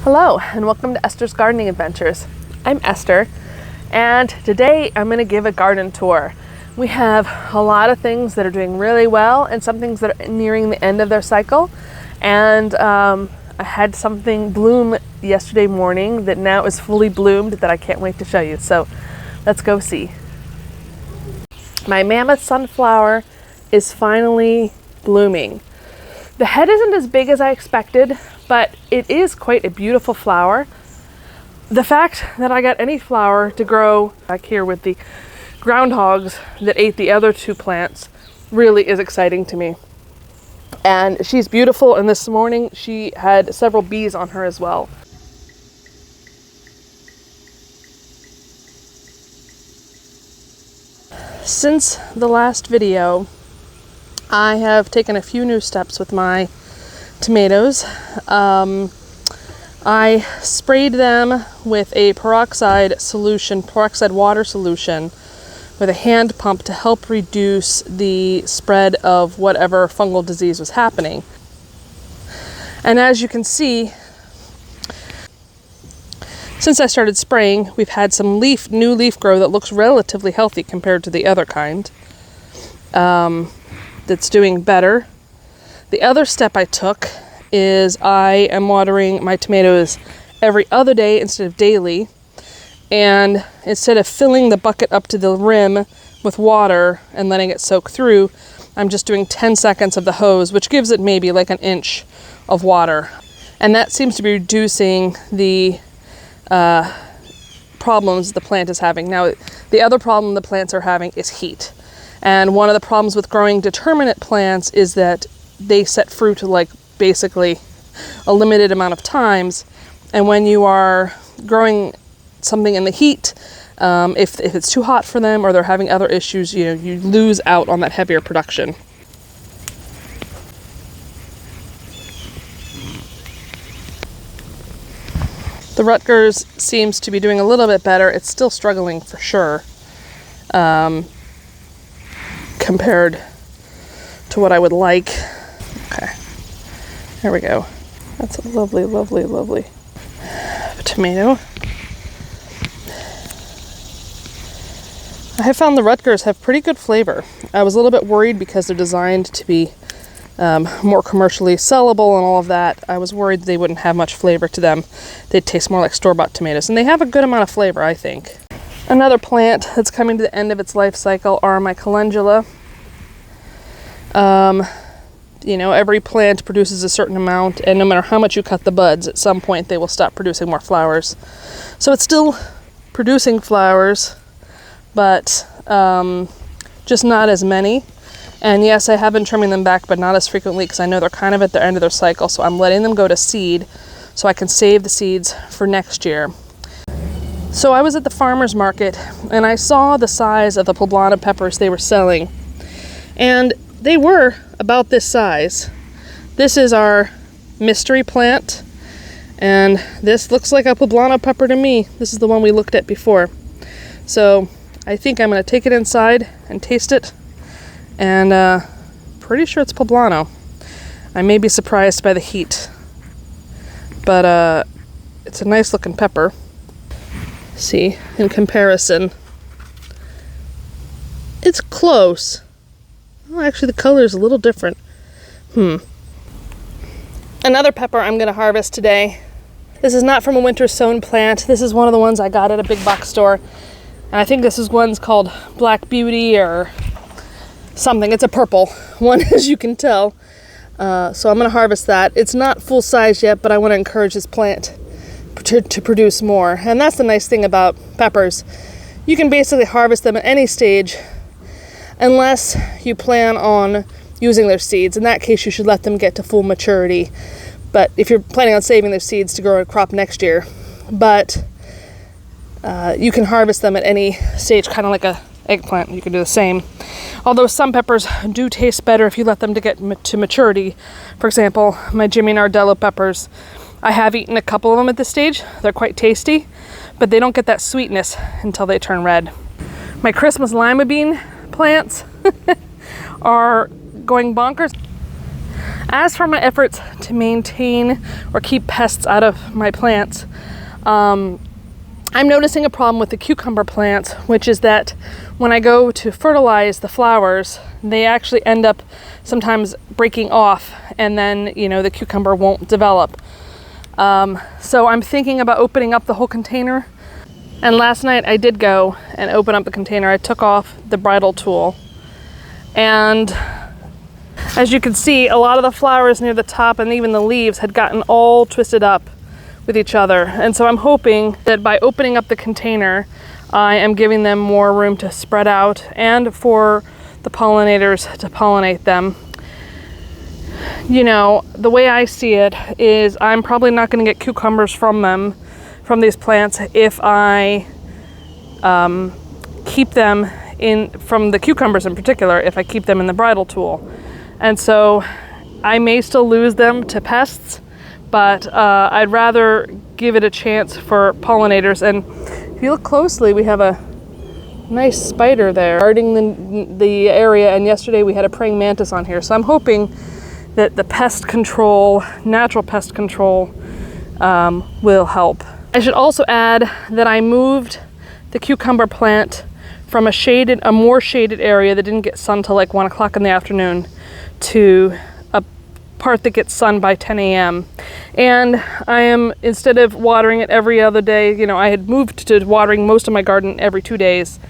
Hello and welcome to Esther's Gardening Adventures. I'm Esther and today I'm going to give a garden tour. We have a lot of things that are doing really well and some things that are nearing the end of their cycle, and I had something bloom yesterday morning that now is fully bloomed that I can't wait to show you. So let's go see. My mammoth sunflower is finally blooming. The head isn't as big as I expected, but it is quite a beautiful flower. The fact that I got any flower to grow back here with the groundhogs that ate the other two plants really is exciting to me. And she's beautiful, and this morning she had several bees on her as well. Since the last video, I have taken a few new steps with my tomatoes. I sprayed them with a peroxide water solution with a hand pump to help reduce the spread of whatever fungal disease was happening. And as you can see, since I started spraying, we've had some new leaf grow that looks relatively healthy compared to the other kind. That's doing better. The other step I took is I am watering my tomatoes every other day instead of daily. And instead of filling the bucket up to the rim with water and letting it soak through, I'm just doing 10 seconds of the hose, which gives it maybe like an inch of water. And that seems to be reducing the problems the plant is having. Now, the other problem the plants are having is heat. And one of the problems with growing determinate plants is that they set fruit like basically a limited amount of times. And when you are growing something in the heat, if it's too hot for them or they're having other issues, you lose out on that heavier production. The Rutgers seems to be doing a little bit better. It's still struggling for sure. Compared to what I would like. Okay, there we go. That's a lovely, lovely, lovely tomato. I have found the Rutgers have pretty good flavor. I was a little bit worried because they're designed to be more commercially sellable and all of that. I was worried they wouldn't have much flavor to them. They'd taste more like store-bought tomatoes, and they have a good amount of flavor, I think. Another plant that's coming to the end of its life cycle are my calendula. Every plant produces a certain amount, and no matter how much you cut the buds, at some point they will stop producing more flowers. So it's still producing flowers, but just not as many. And yes, I have been trimming them back, but not as frequently because I know they're kind of at the end of their cycle, so I'm letting them go to seed so I can save the seeds for next year. So I was at the farmer's market and I saw the size of the poblano peppers they were selling. And they were about this size. This is our mystery plant, and this looks like a poblano pepper to me. This is the one we looked at before. So I think I'm going to take it inside and taste it, and pretty sure it's poblano. I may be surprised by the heat, but it's a nice looking pepper. See, in comparison, it's close. Well, actually the color is a little different. Another pepper I'm going to harvest today. This is not from a winter sown plant. This is one of the ones I got at a big box store. And I think this is one's called Black Beauty or something. It's a purple one, as you can tell. So I'm going to harvest that. It's not full size yet, but I want to encourage this plant to produce more. And that's the nice thing about peppers. You can basically harvest them at any stage unless you plan on using their seeds. In that case, you should let them get to full maturity. But if you're planning on saving their seeds to grow a crop next year, but you can harvest them at any stage, kind of like a eggplant. You can do the same. Although some peppers do taste better if you let them to get to maturity. For example, my Jimmy Nardello peppers, I have eaten a couple of them at this stage. They're quite tasty, but they don't get that sweetness until they turn red. My Christmas lima bean plants are going bonkers. As for my efforts to maintain or keep pests out of my plants, I'm noticing a problem with the cucumber plants, which is that when I go to fertilize the flowers, they actually end up sometimes breaking off, and then, you know, the cucumber won't develop. So I'm thinking about opening up the whole container. And last night I did go and open up the container. I took off the bridal tool, and as you can see, a lot of the flowers near the top and even the leaves had gotten all twisted up with each other. And so I'm hoping that by opening up the container, I am giving them more room to spread out and for the pollinators to pollinate them. You know, the way I see it is I'm probably not going to get cucumbers from these plants if I keep them from the cucumbers in particular, if I keep them in the bridal tool. And so I may still lose them to pests, but I'd rather give it a chance for pollinators. And if you look closely, we have a nice spider there guarding the area, and yesterday we had a praying mantis on here. So I'm hoping that the pest control, natural pest control, will help. I should also add that I moved the cucumber plant from a more shaded area that didn't get sun till like 1 o'clock in the afternoon to a part that gets sun by 10 a.m. And I am, instead of watering it every other day, you know, I had moved to watering most of my garden every 2 days.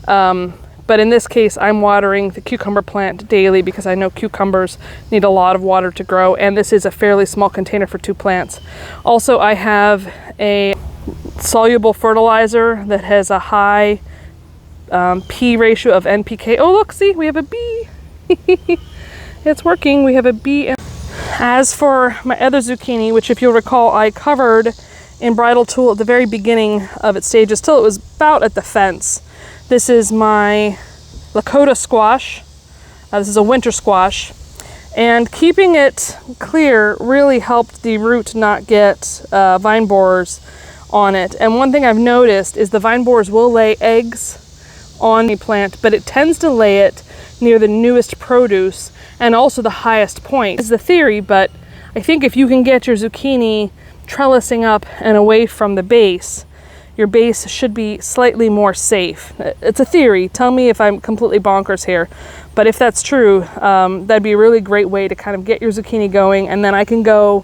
But in this case, I'm watering the cucumber plant daily because I know cucumbers need a lot of water to grow, and this is a fairly small container for 2 plants. Also, I have a soluble fertilizer that has a high P ratio of NPK. Oh, look, see, we have a bee. It's working. We have a bee. As for my other zucchini, which if you'll recall, I covered in bridal tool at the very beginning of its stages till it was about at the fence. This is my Lakota squash. This is a winter squash. And keeping it clear really helped the root not get vine borers on it. And one thing I've noticed is the vine borers will lay eggs on the plant, but it tends to lay it near the newest produce and also the highest point. It's the theory, but I think if you can get your zucchini trellising up and away from the base, your base should be slightly more safe. It's a theory. Tell me if I'm completely bonkers here. But if that's true, that'd be a really great way to kind of get your zucchini going, and then I can go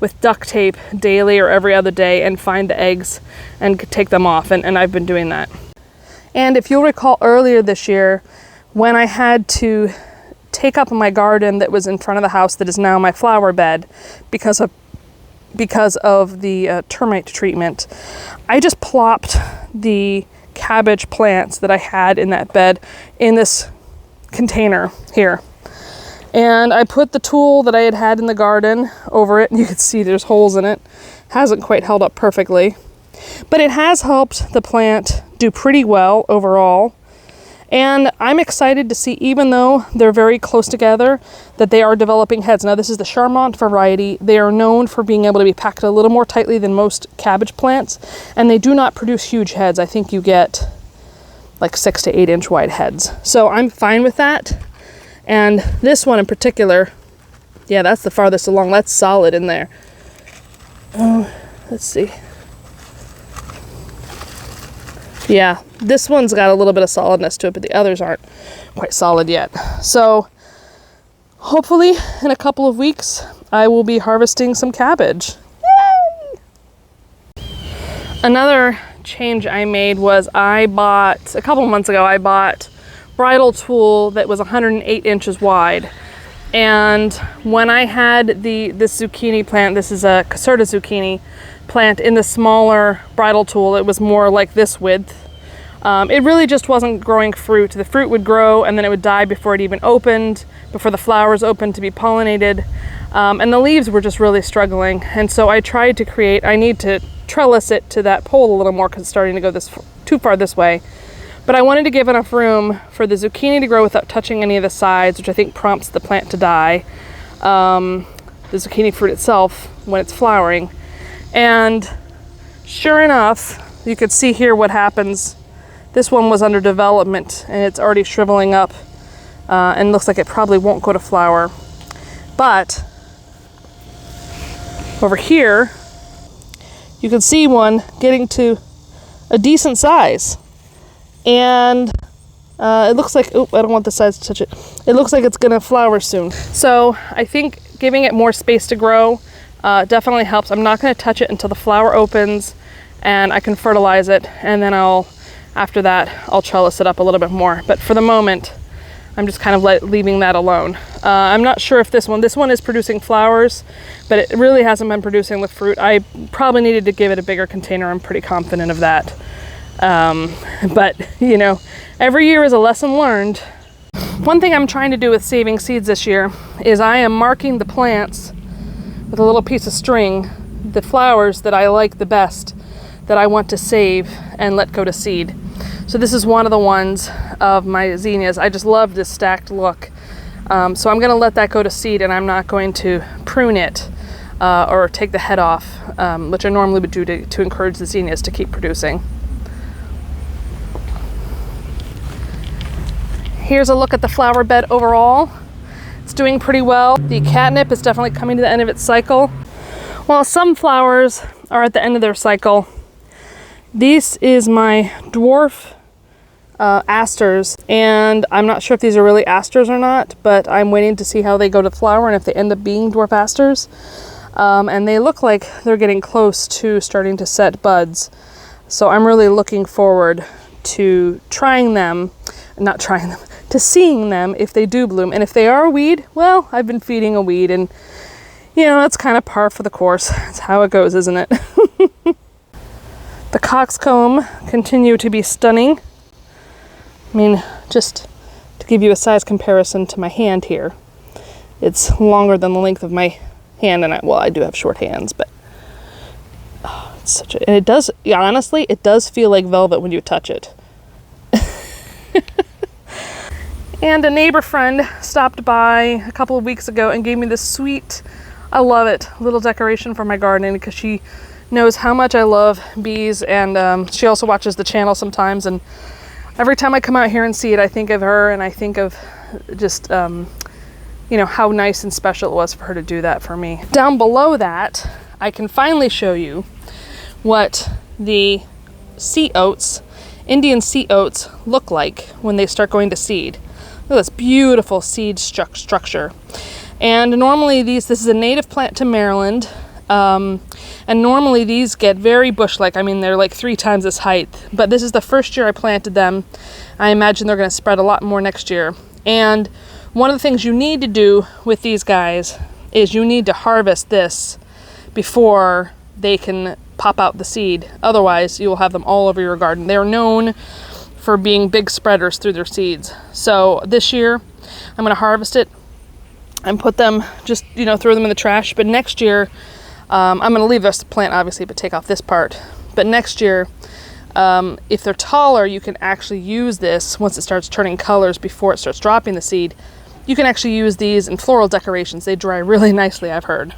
with duct tape daily or every other day and find the eggs and take them off, and I've been doing that. And if you'll recall earlier this year, when I had to take up my garden that was in front of the house that is now my flower bed because of the termite treatment, I just plopped the cabbage plants that I had in that bed in this container here. And I put the tool that I had in the garden over it, and you can see there's holes in it. Hasn't quite held up perfectly, but it has helped the plant do pretty well overall. And I'm excited to see, even though they're very close together, that they are developing heads. Now, this is the Charmant variety. They are known for being able to be packed a little more tightly than most cabbage plants, and they do not produce huge heads. I think you get like 6 to 8 inch wide heads. So I'm fine with that. And this one in particular, yeah, that's the farthest along. That's solid in there. Let's see. Yeah, this one's got a little bit of solidness to it, but the others aren't quite solid yet. So hopefully in a couple of weeks, I will be harvesting some cabbage. Yay! Another change I made was a couple of months ago, I bought bridal tool that was 108 inches wide. And when I had this zucchini plant, this is a Caserta zucchini plant, in the smaller bridal tool, it was more like this width. It really just wasn't growing fruit. The fruit would grow and then it would die before it even opened, before the flowers opened to be pollinated. And the leaves were just really struggling. And so I tried to I need to trellis it to that pole a little more because it's starting to go too far this way. But I wanted to give enough room for the zucchini to grow without touching any of the sides, which I think prompts the plant to die. The zucchini fruit itself when it's flowering. And sure enough, you could see here what happens. This one was under development and it's already shriveling up and looks like it probably won't go to flower. But Over here, you can see one getting to a decent size. And it looks like, oh, I don't want the size to touch it. It looks like it's gonna flower soon. So I think giving it more space to grow definitely helps. I'm not gonna touch it until the flower opens and I can fertilize it, and then after that, I'll trellis it up a little bit more. But for the moment, I'm just kind of leaving that alone. I'm not sure if this one is producing flowers, but it really hasn't been producing the fruit. I probably needed to give it a bigger container. I'm pretty confident of that. But you know, every year is a lesson learned. One thing I'm trying to do with saving seeds this year is I am marking the plants with a little piece of string, the flowers that I like the best, that I want to save and let go to seed. So this is one of the ones of my zinnias. I just love this stacked look. So I'm gonna let that go to seed, and I'm not going to prune it or take the head off, which I normally would do to encourage the zinnias to keep producing. Here's a look at the flower bed overall. It's doing pretty well. The catnip is definitely coming to the end of its cycle. While some flowers are at the end of their cycle, this is my dwarf asters, and I'm not sure if these are really asters or not, but I'm waiting to see how they go to flower and if they end up being dwarf asters. And they look like they're getting close to starting to set buds. So I'm really looking forward to to seeing them if they do bloom. And if they are a weed, well, I've been feeding a weed, and you know, that's kind of par for the course. That's how it goes, isn't it? The coxcomb continue to be stunning. I mean, just to give you a size comparison to my hand here, it's longer than the length of my hand, and I do have short hands, but it's and it does, honestly, it does feel like velvet when you touch it. And a neighbor friend stopped by a couple of weeks ago and gave me this sweet, I love it, little decoration for my garden, because she knows how much I love bees, and she also watches the channel sometimes, and every time I come out here and see it, I think of her, and I think of just you know, how nice and special it was for her to do that for me. Down below that, I can finally show you what the sea oats, Indian sea oats, look like when they start going to seed. Look at this beautiful seed structure. And normally this is a native plant to Maryland, and normally these get very bush-like. I mean, they're like 3 times this height, but this is the first year I planted them. I imagine they're going to spread a lot more next year. And one of the things you need to do with these guys is you need to harvest this before they can pop out the seed. Otherwise, you will have them all over your garden. They're known for being big spreaders through their seeds. So this year, I'm going to harvest it and put them, just, you know, throw them in the trash. But next year, I'm going to leave the rest of the plant, obviously, but take off this part. But next year, if they're taller, you can actually use this once it starts turning colors before it starts dropping the seed. You can actually use these in floral decorations. They dry really nicely, I've heard.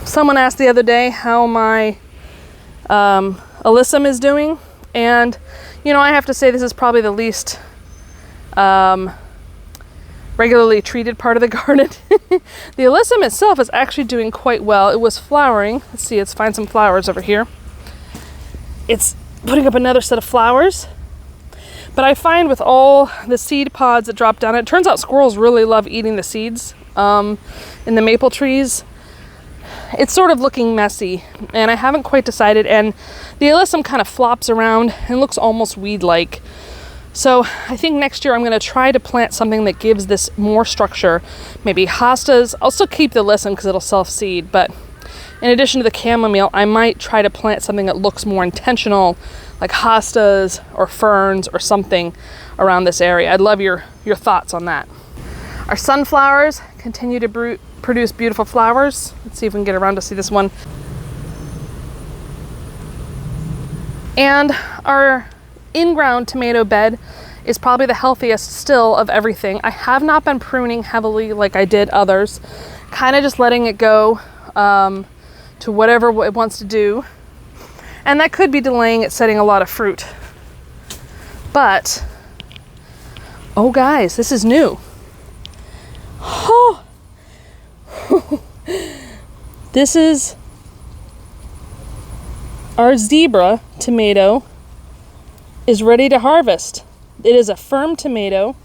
Someone asked the other day how my alyssum is doing, and you know, I have to say this is probably the least regularly treated part of the garden. The alyssum itself is actually doing quite well. It was flowering. Let's see, let's find some flowers over here. It's putting up another set of flowers. But I find with all the seed pods that drop down, it turns out squirrels really love eating the seeds in the maple trees. It's sort of looking messy, and I haven't quite decided, and the alyssum kind of flops around and looks almost weed-like. So I think next year I'm going to try to plant something that gives this more structure. Maybe hostas. I'll still keep the alyssum because it'll self-seed, but in addition to the chamomile, I might try to plant something that looks more intentional, like hostas or ferns or something around this area. I'd love your thoughts on that. Our sunflowers continue to produce beautiful flowers. Let's see if we can get around to see this one. And our in-ground tomato bed is probably the healthiest still of everything. I have not been pruning heavily like I did others, kind of just letting it go to whatever it wants to do. And that could be delaying it setting a lot of fruit. But, oh guys, this is new. Oh. This is our zebra tomato is ready to harvest. It is a firm tomato.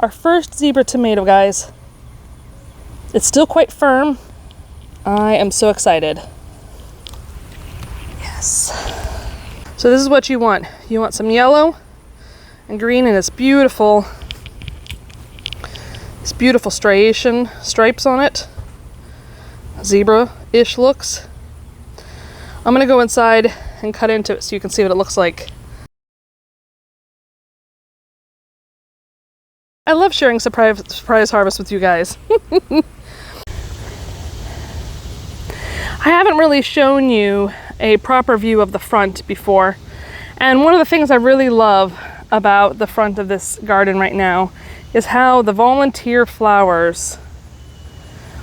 Our first zebra tomato, guys. It's still quite firm. I am so excited. Yes. So this is what you want. You want some yellow and green and this beautiful striation stripes on it. Zebra-ish looks. I'm gonna go inside and cut into it so you can see what it looks like. I love sharing surprise harvest with you guys. I haven't really shown you a proper view of the front before, and one of the things I really love about the front of this garden right now is how the volunteer flowers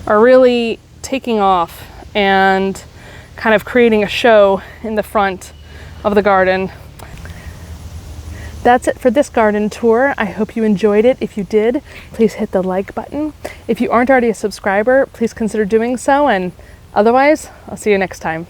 are really taking off and kind of creating a show in the front of the garden. That's it for this garden tour. I hope you enjoyed it. If you did, please hit the like button. If you aren't already a subscriber, please consider doing so, and otherwise, I'll see you next time.